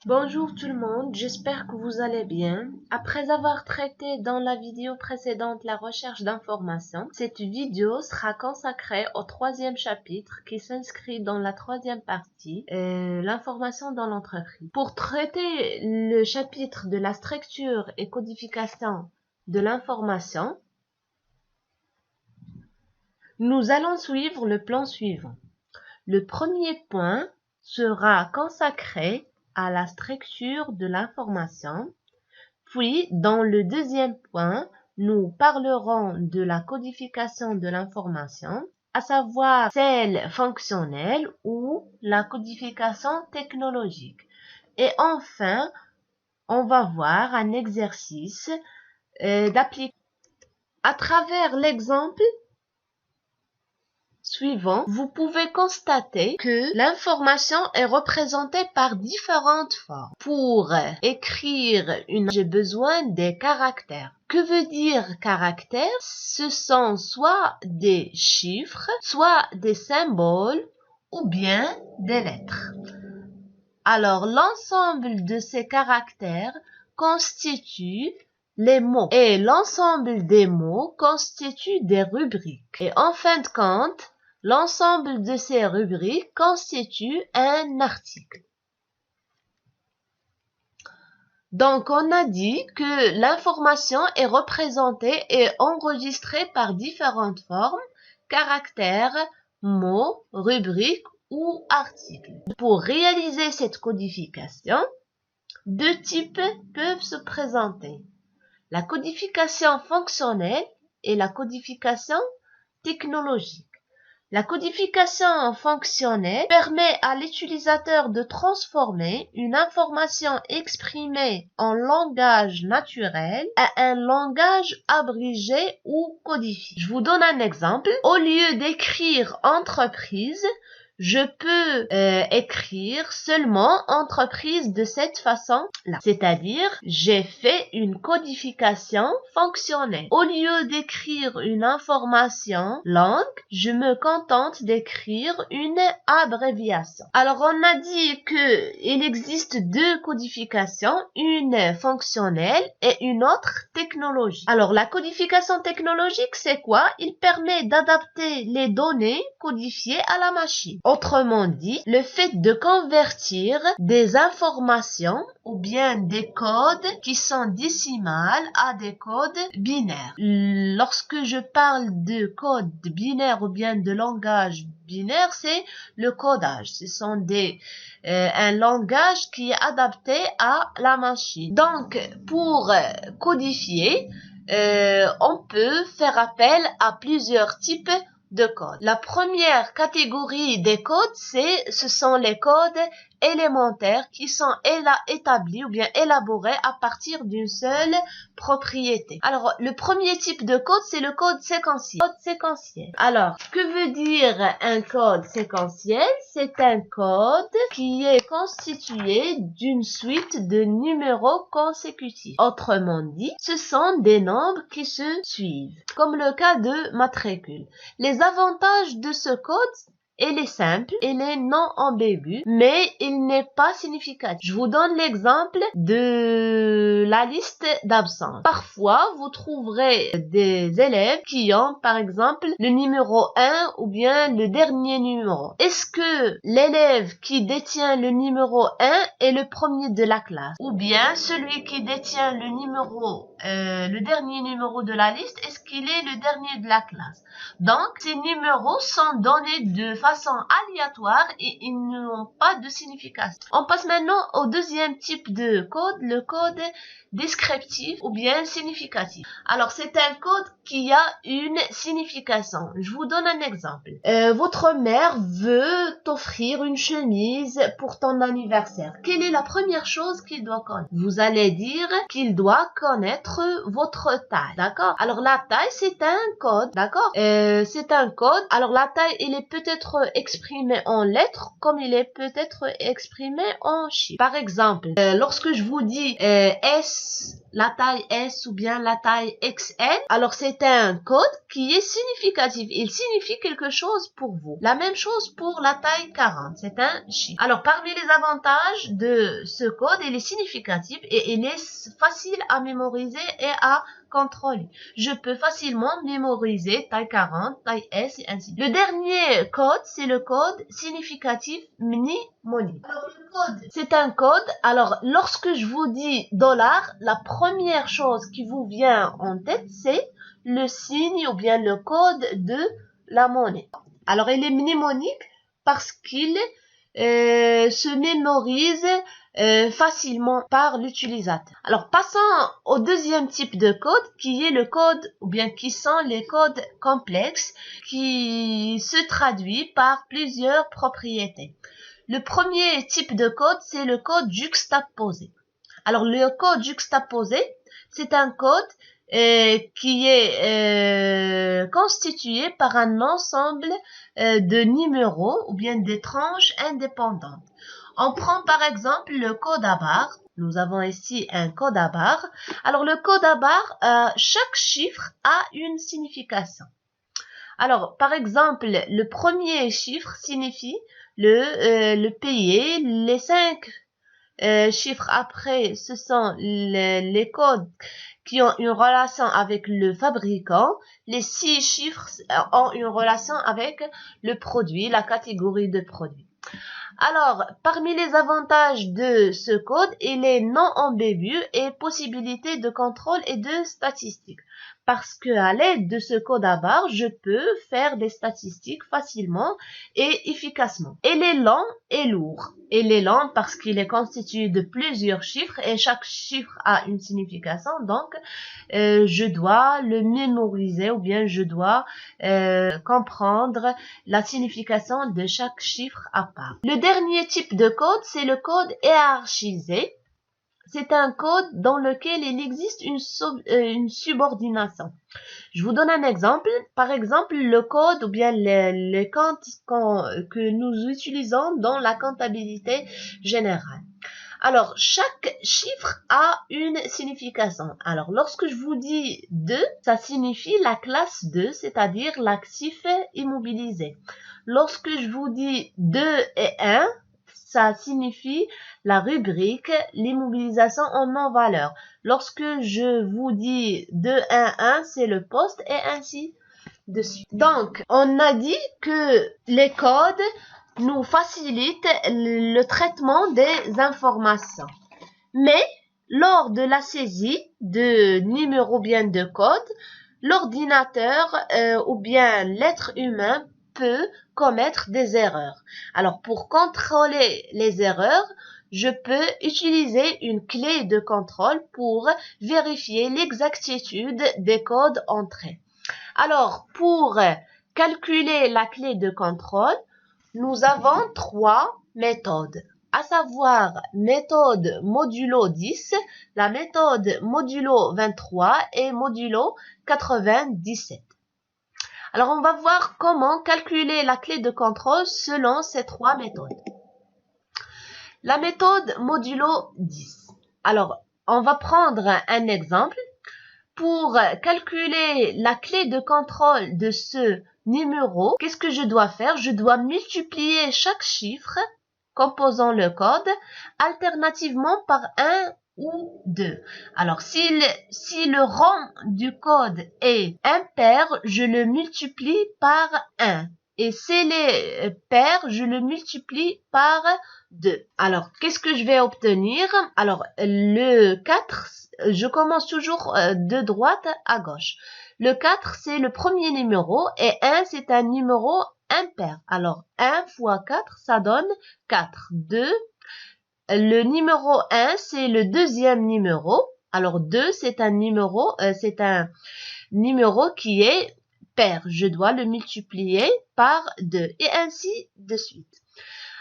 Bonjour tout le monde, j'espère que vous allez bien. Après avoir traité dans la vidéo précédente la recherche d'informations, cette vidéo sera consacrée au troisième chapitre qui s'inscrit dans la troisième partie, l'information dans l'entreprise. Pour traiter le chapitre de la structure et codification de l'information, nous allons suivre le plan suivant. Le premier point sera consacré à la structure de l'information. Puis, dans le deuxième point, nous parlerons de la codification de l'information, à savoir celle fonctionnelle ou la codification technologique. Et enfin, on va voir un exercice d'application. À travers l'exemple suivant, vous pouvez constater que l'information est représentée par différentes formes. Pour écrire j'ai besoin des caractères. Que veut dire caractères? Ce sont soit des chiffres, soit des symboles ou bien des lettres. Alors, l'ensemble de ces caractères constitue les mots et l'ensemble des mots constitue des rubriques. Et en fin de compte, l'ensemble de ces rubriques constitue un article. Donc, on a dit que l'information est représentée et enregistrée par différentes formes, caractères, mots, rubriques ou articles. Pour réaliser cette codification, deux types peuvent se présenter. La codification fonctionnelle et la codification technologique. La codification fonctionnelle permet à l'utilisateur de transformer une information exprimée en langage naturel à un langage abrégé ou codifié. Je vous donne un exemple. Au lieu d'écrire entreprise, je peux écrire seulement entreprise de cette façon-là. C'est-à-dire, j'ai fait une codification fonctionnelle. Au lieu d'écrire une information longue, je me contente d'écrire une abréviation. Alors, on a dit que il existe deux codifications, une fonctionnelle et une autre technologique. Alors, la codification technologique, c'est quoi? Il permet d'adapter les données codifiées à la machine. Autrement dit, le fait de convertir des informations ou bien des codes qui sont décimales à des codes binaires. Lorsque je parle de code binaire ou bien de langage binaire, c'est le codage. Ce sont un langage qui est adapté à la machine. Donc, pour codifier, on peut faire appel à plusieurs types de codes. La première catégorie des codes, ce sont les codes élémentaires qui sont établis ou bien élaborés à partir d'une seule propriété. Alors, le premier type de code, c'est le code séquentiel. Code séquentiel. Alors, que veut dire un code séquentiel? C'est un code qui est constitué d'une suite de numéros consécutifs. Autrement dit, ce sont des nombres qui se suivent, comme le cas de matricule. Les avantages de ce code, il est simple, il est non ambigu, mais il n'est pas significatif. Je vous donne l'exemple de la liste d'absence. Parfois, vous trouverez des élèves qui ont, par exemple, le numéro 1 ou bien le dernier numéro. Est-ce que l'élève qui détient le numéro 1 est le premier de la classe? Ou bien celui qui détient le dernier numéro de la liste, est-ce qu'il est le dernier de la classe? Donc, ces numéros sont donnés de façon aléatoire et ils n'ont pas de signification. On passe maintenant au deuxième type de code, le code descriptif ou bien significatif. Alors, c'est un code qui a une signification. Je vous donne un exemple. Votre mère veut t'offrir une chemise pour ton anniversaire. Quelle est la première chose qu'il doit connaître? Vous allez dire qu'il doit connaître votre taille, d'accord? Alors, la taille, c'est un code, d'accord? C'est un code. Alors, la taille, elle est peut-être exprimé en lettres comme il peut être exprimé en chiffres. Par exemple, lorsque je vous dis S, la taille S ou bien la taille XL, alors c'est un code qui est significatif. Il signifie quelque chose pour vous. La même chose pour la taille 40, c'est un chiffre. Alors parmi les avantages de ce code, il est significatif et il est facile à mémoriser et à contrôler. Je peux facilement mémoriser taille 40, taille S et ainsi de suite. Le dernier code, c'est le code significatif mnémonique. Alors le code, c'est un code. Alors lorsque je vous dis dollar, la première chose qui vous vient en tête, c'est le signe ou bien le code de la monnaie. Alors il est mnémonique parce qu'il se mémorise facilement par l'utilisateur. Alors passons au deuxième type de code qui est le code ou bien qui sont les codes complexes qui se traduit par plusieurs propriétés. Le premier type de code, c'est le code juxtaposé. Alors le code juxtaposé, c'est un code qui est constitué par un ensemble de numéros ou bien des tranches indépendantes. On prend par exemple le code à barre. Nous avons ici un code à barre. Alors le code à barre, chaque chiffre a une signification. Alors par exemple, le premier chiffre signifie le payer. Les 5 chiffres après, ce sont les codes qui ont une relation avec le fabricant. Les 6 chiffres ont une relation avec le produit, la catégorie de produit. Alors, parmi les avantages de ce code, il est non ambigu et possibilité de contrôle et de statistiques. Parce que à l'aide de ce code à barre, je peux faire des statistiques facilement et efficacement. Il est lent et lourd. Il est lent parce qu'il est constitué de plusieurs chiffres et chaque chiffre a une signification. Donc, je dois le mémoriser ou bien je dois comprendre la signification de chaque chiffre à part. Le dernier type de code, c'est le code hiérarchisé. C'est un code dans lequel il existe une subordination. Je vous donne un exemple. Par exemple, le code ou bien les comptes que nous utilisons dans la comptabilité générale. Alors, chaque chiffre a une signification. Alors, lorsque je vous dis 2, ça signifie la classe 2, c'est-à-dire l'actif immobilisé. Lorsque je vous dis 2 et 1, ça signifie la rubrique, l'immobilisation en non-valeur. Lorsque je vous dis 2, 1, 1, c'est le poste et ainsi de suite. Donc, on a dit que les codes nous facilitent le traitement des informations. Mais, lors de la saisie de numéros bien de code, l'ordinateur ou bien l'être humain peut commettre des erreurs. Alors, pour contrôler les erreurs, je peux utiliser une clé de contrôle pour vérifier l'exactitude des codes entrés. Alors, pour calculer la clé de contrôle, nous avons 3 méthodes, à savoir méthode modulo 10, la méthode modulo 23 et modulo 97. Alors, on va voir comment calculer la clé de contrôle selon ces 3 méthodes. La méthode modulo 10. Alors, on va prendre un exemple. Pour calculer la clé de contrôle de ce numéro, qu'est-ce que je dois faire? Je dois multiplier chaque chiffre composant le code alternativement par 1 ou 2. Alors, si le rang du code est impair, je le multiplie par 1. Et s'il est pair, je le multiplie par 2. Alors, qu'est-ce que je vais obtenir? Alors, le 4, je commence toujours de droite à gauche. Le 4, c'est le premier numéro et 1, c'est un numéro impair. Alors, 1 fois 4, ça donne 4. 2, le numéro 1, c'est le deuxième numéro. Alors, 2, c'est un numéro qui est pair. Je dois le multiplier par 2 et ainsi de suite.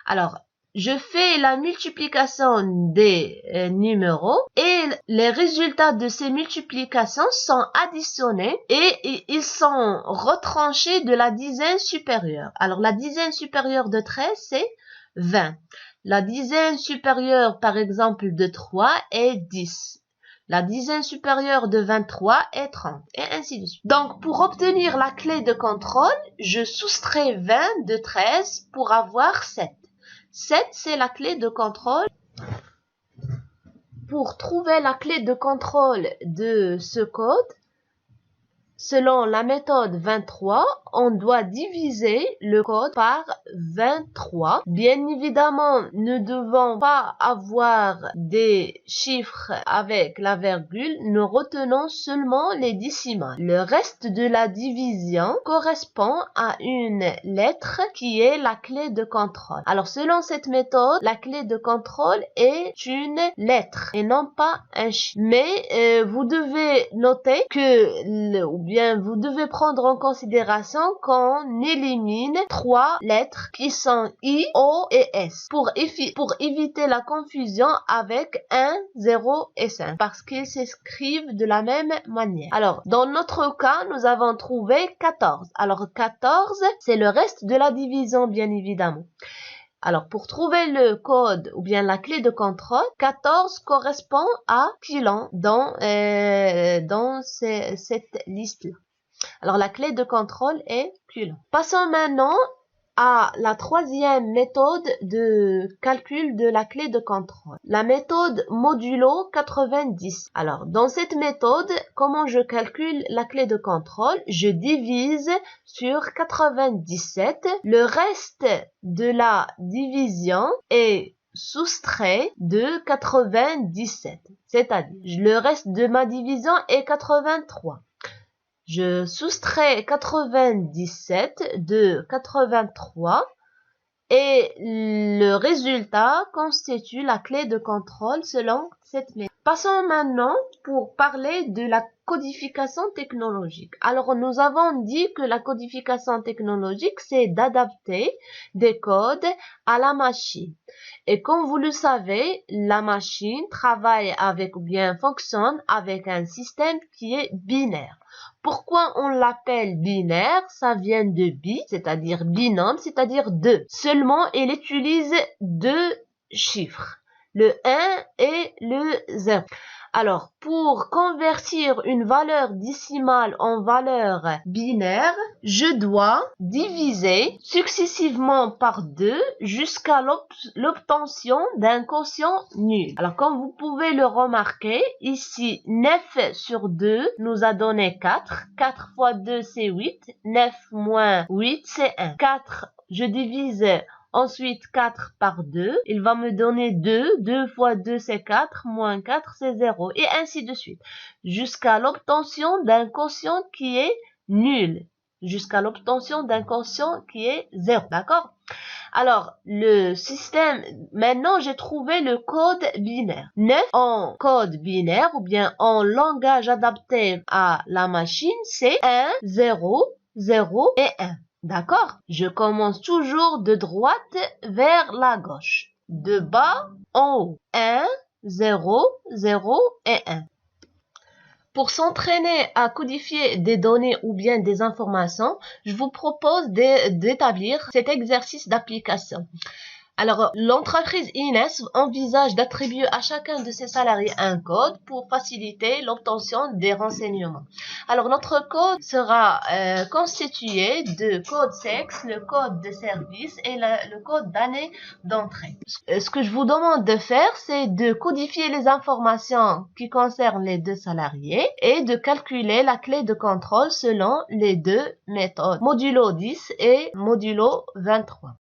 Alors, je fais la multiplication des numéros et les résultats de ces multiplications sont additionnés et ils sont retranchés de la dizaine supérieure. Alors, la dizaine supérieure de 13, c'est 20. La dizaine supérieure, par exemple, de 3 est 10. La dizaine supérieure de 23 est 30, et ainsi de suite. Donc, pour obtenir la clé de contrôle, je soustrais 20 de 13 pour avoir 7. 7, c'est la clé de contrôle. Pour trouver la clé de contrôle de ce code, selon la méthode 23, on doit diviser le code par 23. Bien évidemment, ne devons pas avoir des chiffres avec la virgule, nous retenons seulement les décimales. Le reste de la division correspond à une lettre qui est la clé de contrôle. Alors, selon cette méthode, la clé de contrôle est une lettre et non pas un chiffre. Mais vous devez noter que vous devez prendre en considération qu'on élimine 3 lettres qui sont I, O et S pour éviter la confusion avec 1, 0 et 5 parce qu'ils s'écrivent de la même manière. Alors, dans notre cas, nous avons trouvé 14. Alors, 14, c'est le reste de la division, bien évidemment. Alors, pour trouver le code ou bien la clé de contrôle, 14 correspond à Pilon dans cette liste-là. Alors, la clé de contrôle est Pilon. Passons maintenant à la troisième méthode de calcul de la clé de contrôle. La méthode modulo 90. Alors, dans cette méthode, comment je calcule la clé de contrôle? Je divise sur 97. Le reste de la division est soustrait de 97. C'est-à-dire, le reste de ma division est 83. Je soustrais 97 de 83 et le résultat constitue la clé de contrôle selon cette méthode. Passons maintenant pour parler de la codification technologique. Alors, nous avons dit que la codification technologique, c'est d'adapter des codes à la machine. Et comme vous le savez, la machine travaille avec ou bien fonctionne avec un système qui est binaire. Pourquoi on l'appelle binaire? Ça vient de bi, c'est-à-dire binôme, c'est-à-dire 2. Seulement, il utilise 2 chiffres, le 1 et le 0. Alors, pour convertir une valeur décimale en valeur binaire, je dois diviser successivement par 2 jusqu'à l'obtention d'un quotient nul. Alors, comme vous pouvez le remarquer, ici, 9 sur 2 nous a donné 4. 4 fois 2, c'est 8. 9 moins 8, c'est 1. 4, je divise ensuite 4 par 2, il va me donner 2, 2 fois 2 c'est 4, moins 4 c'est 0, et ainsi de suite, jusqu'à l'obtention d'un quotient qui est nul, jusqu'à l'obtention d'un quotient qui est 0, d'accord? Alors, le système, maintenant j'ai trouvé le code binaire. 9 en code binaire ou bien en langage adapté à la machine, c'est 1, 0, 0 et 1. D'accord? Je commence toujours de droite vers la gauche. De bas en haut. 1, 0, 0 et 1. Pour s'entraîner à codifier des données ou bien des informations, je vous propose d'établir cet exercice d'application. Alors, l'entreprise Ines envisage d'attribuer à chacun de ses salariés un code pour faciliter l'obtention des renseignements. Alors, notre code sera constitué de code sexe, le code de service et le code d'année d'entrée. Ce que je vous demande de faire, c'est de codifier les informations qui concernent les 2 salariés et de calculer la clé de contrôle selon les 2 méthodes, modulo 10 et modulo 23.